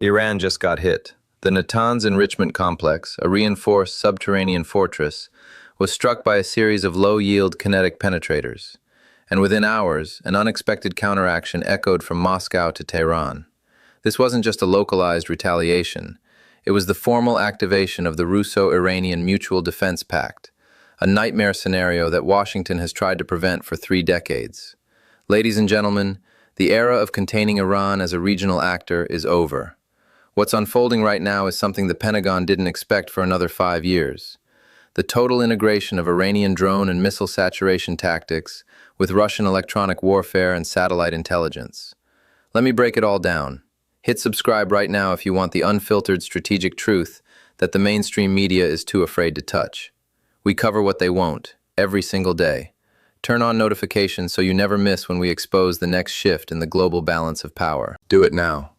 Iran just got hit. The Natanz enrichment complex, a reinforced subterranean fortress, was struck by a series of low-yield kinetic penetrators. And within hours, an unexpected counteraction echoed from Moscow to Tehran. This wasn't just a localized retaliation. It was the formal activation of the Russo-Iranian Mutual Defense Pact, a nightmare scenario that Washington has tried to prevent for 3 decades. Ladies and gentlemen, the era of containing Iran as a regional actor is over. What's unfolding right now is something the Pentagon didn't expect for another 5 years. The total integration of Iranian drone and missile saturation tactics with Russian electronic warfare and satellite intelligence. Let me break it all down. Hit subscribe right now if you want the unfiltered strategic truth that the mainstream media is too afraid to touch. We cover what they won't, every single day. Turn on notifications so you never miss when we expose the next shift in the global balance of power. Do it now.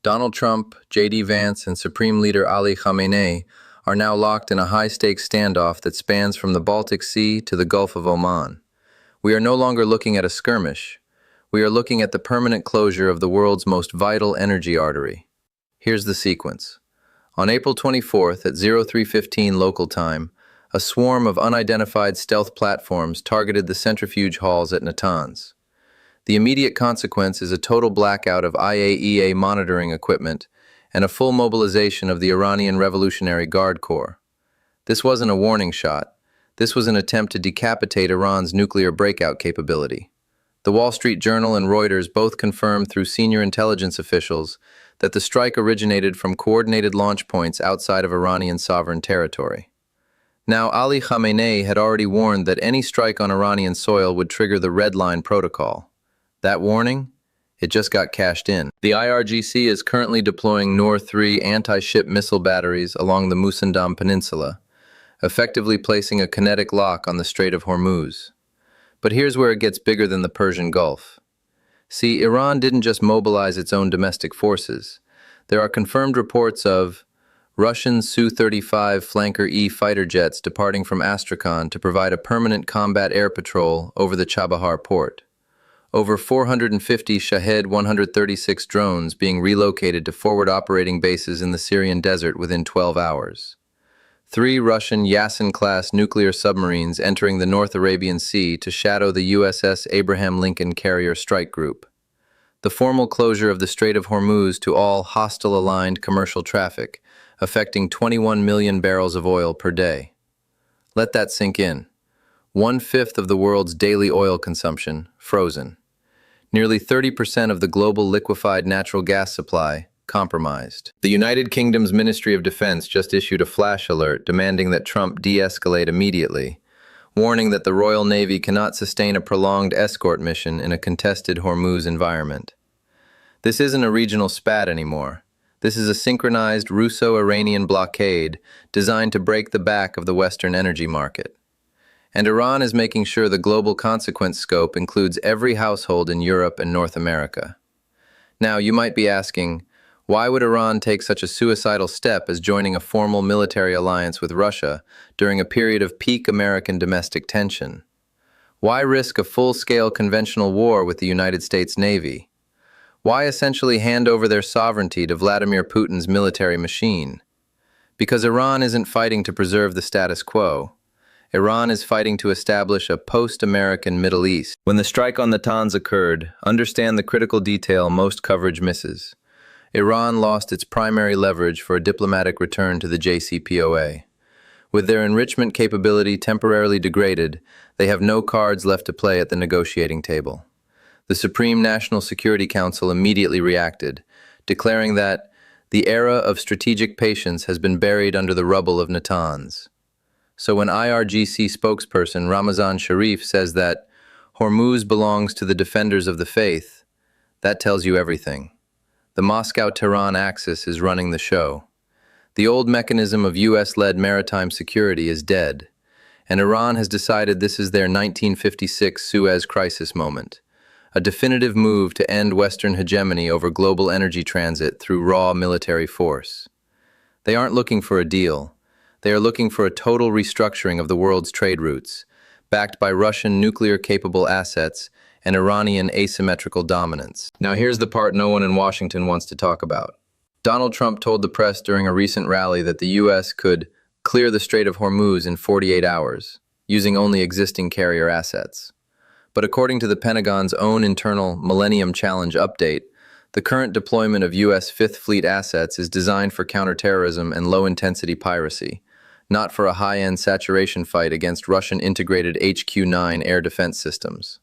Donald Trump, J.D. Vance, and Supreme Leader Ali Khamenei are now locked in a high-stakes standoff that spans from the Baltic Sea to the Gulf of Oman. We are no longer looking at a skirmish. We are looking at the permanent closure of the world's most vital energy artery. Here's the sequence. On April 24th at 03:15 local time, a swarm of unidentified stealth platforms targeted the centrifuge halls at Natanz. The immediate consequence is a total blackout of IAEA monitoring equipment and a full mobilization of the Iranian Revolutionary Guard Corps. This wasn't a warning shot. This was an attempt to decapitate Iran's nuclear breakout capability. The Wall Street Journal and Reuters both confirmed through senior intelligence officials that the strike originated from coordinated launch points outside of Iranian sovereign territory. Now, Ali Khamenei had already warned that any strike on Iranian soil would trigger the Redline Protocol. That warning? It just got cashed in. The IRGC is currently deploying NOR-3 anti-ship missile batteries along the Musandam Peninsula, effectively placing a kinetic lock on the Strait of Hormuz. But here's where it gets bigger than the Persian Gulf. See, Iran didn't just mobilize its own domestic forces. There are confirmed reports of Russian Su-35 Flanker E fighter jets departing from Astrakhan to provide a permanent combat air patrol over the Chabahar port. Over 450 Shahed 136 drones being relocated to forward operating bases in the Syrian desert within 12 hours. 3 Russian Yasin-class nuclear submarines entering the North Arabian Sea to shadow the USS Abraham Lincoln Carrier Strike Group. The formal closure of the Strait of Hormuz to all hostile-aligned commercial traffic, affecting 21 million barrels of oil per day. Let that sink in. 1/5 of the world's daily oil consumption, frozen. Nearly 30% of the global liquefied natural gas supply, compromised. The United Kingdom's Ministry of Defense just issued a flash alert demanding that Trump de-escalate immediately, warning that the Royal Navy cannot sustain a prolonged escort mission in a contested Hormuz environment. This isn't a regional spat anymore. This is a synchronized Russo-Iranian blockade designed to break the back of the Western energy market. And Iran is making sure the global consequence scope includes every household in Europe and North America. Now, you might be asking, why would Iran take such a suicidal step as joining a formal military alliance with Russia during a period of peak American domestic tension? Why risk a full-scale conventional war with the United States Navy? Why essentially hand over their sovereignty to Vladimir Putin's military machine? Because Iran isn't fighting to preserve the status quo. Iran is fighting to establish a post-American Middle East. When the strike on Natanz occurred, understand the critical detail most coverage misses. Iran lost its primary leverage for a diplomatic return to the JCPOA. With their enrichment capability temporarily degraded, they have no cards left to play at the negotiating table. The Supreme National Security Council immediately reacted, declaring that the era of strategic patience has been buried under the rubble of Natanz. So when IRGC spokesperson Ramazan Sharif says that Hormuz belongs to the defenders of the faith, that tells you everything. The Moscow-Tehran axis is running the show. The old mechanism of US-led maritime security is dead, and Iran has decided this is their 1956 Suez Crisis moment, a definitive move to end Western hegemony over global energy transit through raw military force. They aren't looking for a deal. They are looking for a total restructuring of the world's trade routes, backed by Russian nuclear-capable assets and Iranian asymmetrical dominance. Now here's the part no one in Washington wants to talk about. Donald Trump told the press during a recent rally that the U.S. could clear the Strait of Hormuz in 48 hours, using only existing carrier assets. But according to the Pentagon's own internal Millennium Challenge update, the current deployment of U.S. Fifth Fleet assets is designed for counterterrorism and low-intensity piracy, not for a high-end saturation fight against Russian integrated HQ-9 air defense systems.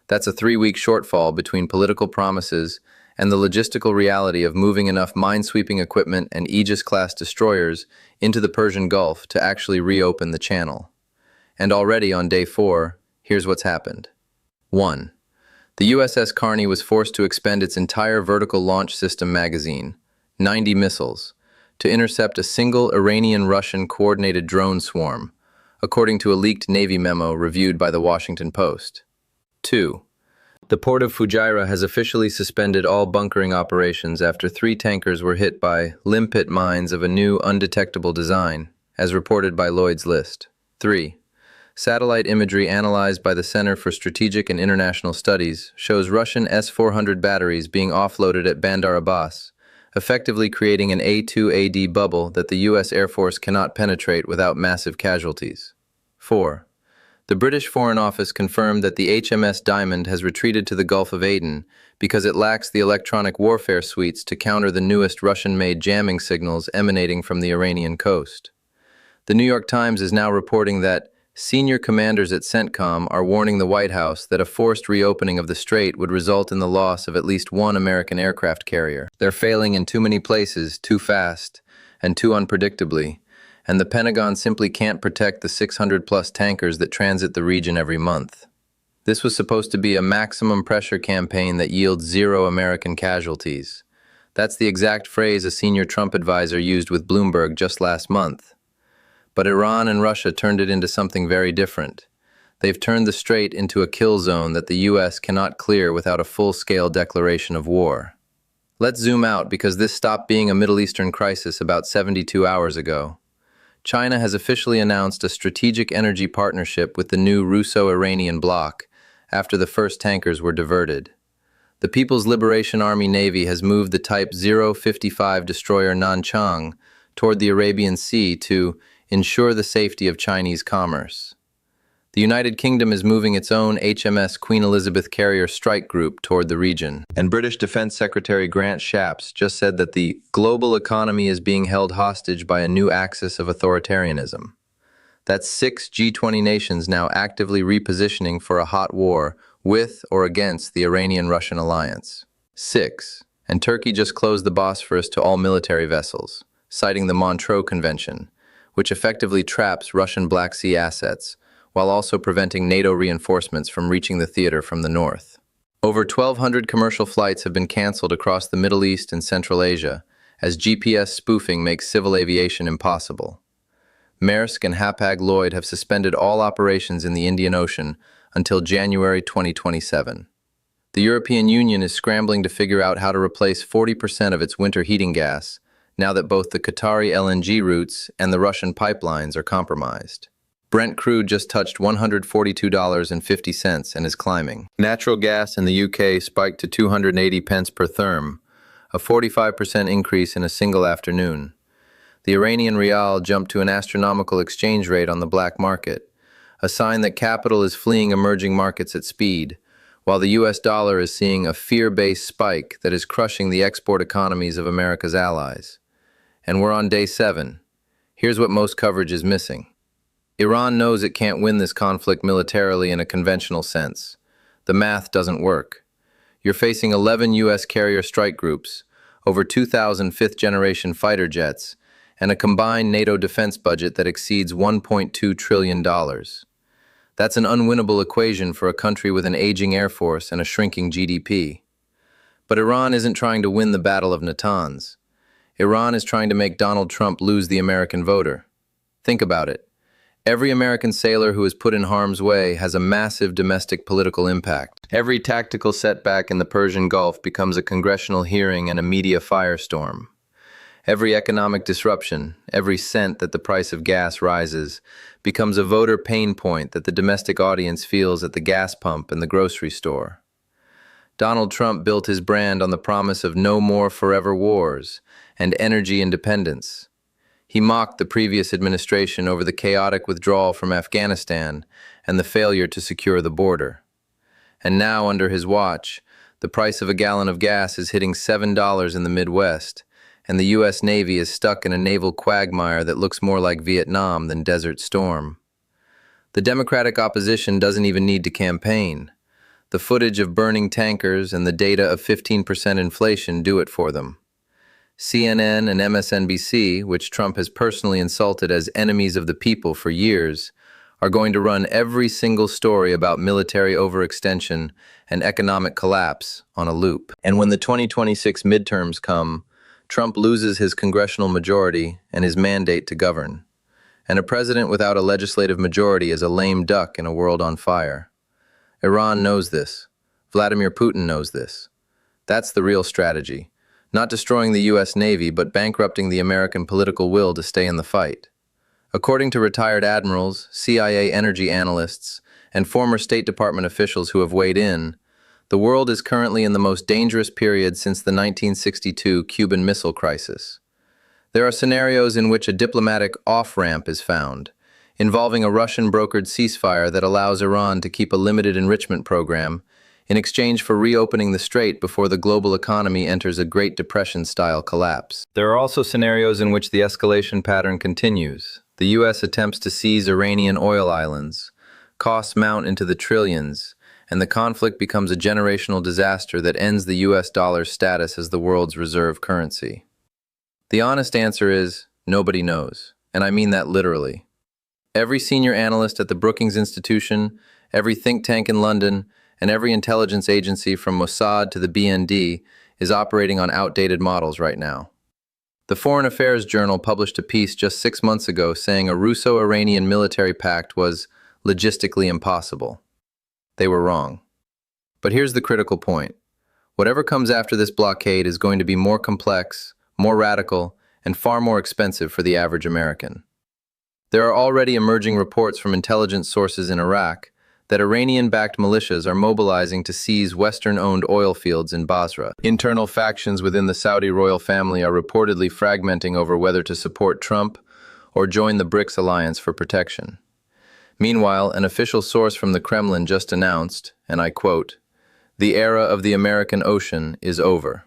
That's a 3-week shortfall between political promises and the logistical reality of moving enough minesweeping equipment and Aegis-class destroyers into the Persian Gulf to actually reopen the channel. And already on day 4, here's what's happened. 1. The USS Carney was forced to expend its entire vertical launch system magazine, 90 missiles, to intercept a single Iranian-Russian coordinated drone swarm, according to a leaked Navy memo reviewed by the Washington Post. 2. The port of Fujairah has officially suspended all bunkering operations after 3 tankers were hit by limpet mines of a new undetectable design, as reported by Lloyd's List. 3. Satellite imagery analyzed by the Center for Strategic and International Studies shows Russian S-400 batteries being offloaded at Bandar Abbas, effectively creating an A2AD bubble that the U.S. Air Force cannot penetrate without massive casualties. 4. The British Foreign Office confirmed that the HMS Diamond has retreated to the Gulf of Aden because it lacks the electronic warfare suites to counter the newest Russian-made jamming signals emanating from the Iranian coast. The New York Times is now reporting that senior commanders at CENTCOM are warning the White House that a forced reopening of the strait would result in the loss of at least 1 American aircraft carrier. They're failing in too many places, too fast, and too unpredictably, and the Pentagon simply can't protect the 600-plus tankers that transit the region every month. This was supposed to be a maximum pressure campaign that yields 0 American casualties. That's the exact phrase a senior Trump advisor used with Bloomberg just last month. But Iran and Russia turned it into something very different. They've turned the strait into a kill zone that the U.S. cannot clear without a full-scale declaration of war. Let's zoom out because this stopped being a Middle Eastern crisis about 72 hours ago. China has officially announced a strategic energy partnership with the new Russo-Iranian bloc after the first tankers were diverted. The People's Liberation Army Navy has moved the Type 055 destroyer Natanz toward the Arabian Sea to ensure the safety of Chinese commerce. The United Kingdom is moving its own HMS Queen Elizabeth carrier strike group toward the region. And British Defense Secretary Grant Shapps just said that the global economy is being held hostage by a new axis of authoritarianism. That's 6 G20 nations now actively repositioning for a hot war with or against the Iranian-Russian alliance. 6. And Turkey just closed the Bosphorus to all military vessels, citing the Montreux Convention, which effectively traps Russian Black Sea assets, while also preventing NATO reinforcements from reaching the theater from the north. Over 1,200 commercial flights have been canceled across the Middle East and Central Asia, as GPS spoofing makes civil aviation impossible. Maersk and Hapag-Lloyd have suspended all operations in the Indian Ocean until January 2027. The European Union is scrambling to figure out how to replace 40% of its winter heating gas, now that both the Qatari LNG routes and the Russian pipelines are compromised. Brent crude just touched $142.50 and is climbing. Natural gas in the UK spiked to 280 pence per therm, a 45% increase in a single afternoon. The Iranian rial jumped to an astronomical exchange rate on the black market, a sign that capital is fleeing emerging markets at speed, while the US dollar is seeing a fear-based spike that is crushing the export economies of America's allies. And we're on day 7. Here's what most coverage is missing. Iran knows it can't win this conflict militarily in a conventional sense. The math doesn't work. You're facing 11 U.S. carrier strike groups, over 2,000 fifth-generation fighter jets, and a combined NATO defense budget that exceeds $1.2 trillion. That's an unwinnable equation for a country with an aging air force and a shrinking GDP. But Iran isn't trying to win the Battle of Natanz. Iran is trying to make Donald Trump lose the American voter. Think about it. Every American sailor who is put in harm's way has a massive domestic political impact. Every tactical setback in the Persian Gulf becomes a congressional hearing and a media firestorm. Every economic disruption, every cent that the price of gas rises, becomes a voter pain point that the domestic audience feels at the gas pump and the grocery store. Donald Trump built his brand on the promise of no more forever wars and energy independence. He mocked the previous administration over the chaotic withdrawal from Afghanistan and the failure to secure the border. And now, under his watch, the price of a gallon of gas is hitting $7 in the Midwest, and the U.S. Navy is stuck in a naval quagmire that looks more like Vietnam than Desert Storm. The Democratic opposition doesn't even need to campaign. The footage of burning tankers and the data of 15% inflation do it for them. CNN and MSNBC, which Trump has personally insulted as enemies of the people for years, are going to run every single story about military overextension and economic collapse on a loop. And when the 2026 midterms come, Trump loses his congressional majority and his mandate to govern. And a president without a legislative majority is a lame duck in a world on fire. Iran knows this. Vladimir Putin knows this. That's the real strategy. Not destroying the U.S. Navy, but bankrupting the American political will to stay in the fight. According to retired admirals, CIA energy analysts, and former State Department officials who have weighed in, the world is currently in the most dangerous period since the 1962 Cuban Missile Crisis. There are scenarios in which a diplomatic off-ramp is found, involving a Russian-brokered ceasefire that allows Iran to keep a limited enrichment program in exchange for reopening the strait before the global economy enters a Great Depression-style collapse. There are also scenarios in which the escalation pattern continues. The U.S. attempts to seize Iranian oil islands, costs mount into the trillions, and the conflict becomes a generational disaster that ends the U.S. dollar's status as the world's reserve currency. The honest answer is, nobody knows, and I mean that literally. Every senior analyst at the Brookings Institution, every think tank in London, and every intelligence agency from Mossad to the BND is operating on outdated models right now. The Foreign Affairs Journal published a piece just 6 months ago saying a Russo-Iranian military pact was logistically impossible. They were wrong. But here's the critical point. Whatever comes after this blockade is going to be more complex, more radical, and far more expensive for the average American. There are already emerging reports from intelligence sources in Iraq that Iranian-backed militias are mobilizing to seize Western-owned oil fields in Basra. Internal factions within the Saudi royal family are reportedly fragmenting over whether to support Trump or join the BRICS alliance for protection. Meanwhile, an official source from the Kremlin just announced, and I quote, "The era of the American ocean is over."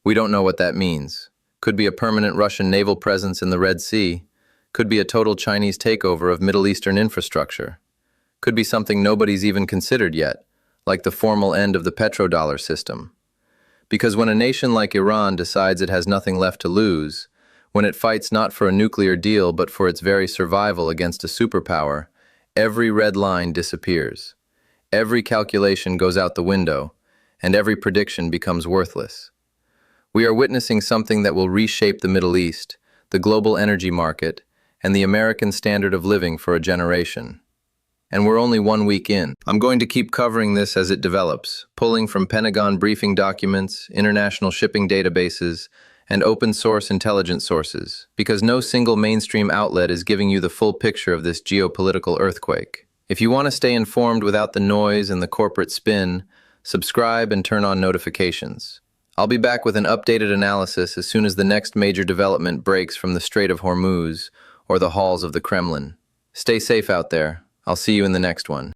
We don't know what that means. Could be a permanent Russian naval presence in the Red Sea. Could be a total Chinese takeover of Middle Eastern infrastructure. Could be something nobody's even considered yet, like the formal end of the petrodollar system. Because when a nation like Iran decides it has nothing left to lose, when it fights not for a nuclear deal but for its very survival against a superpower, every red line disappears. Every calculation goes out the window, and every prediction becomes worthless. We are witnessing something that will reshape the Middle East, the global energy market, and the American standard of living for a generation. And we're only 1 week in. I'm going to keep covering this as it develops, pulling from Pentagon briefing documents, international shipping databases, and open-source intelligence sources, because no single mainstream outlet is giving you the full picture of this geopolitical earthquake. If you want to stay informed without the noise and the corporate spin, subscribe and turn on notifications. I'll be back with an updated analysis as soon as the next major development breaks from the Strait of Hormuz or the halls of the Kremlin. Stay safe out there. I'll see you in the next one.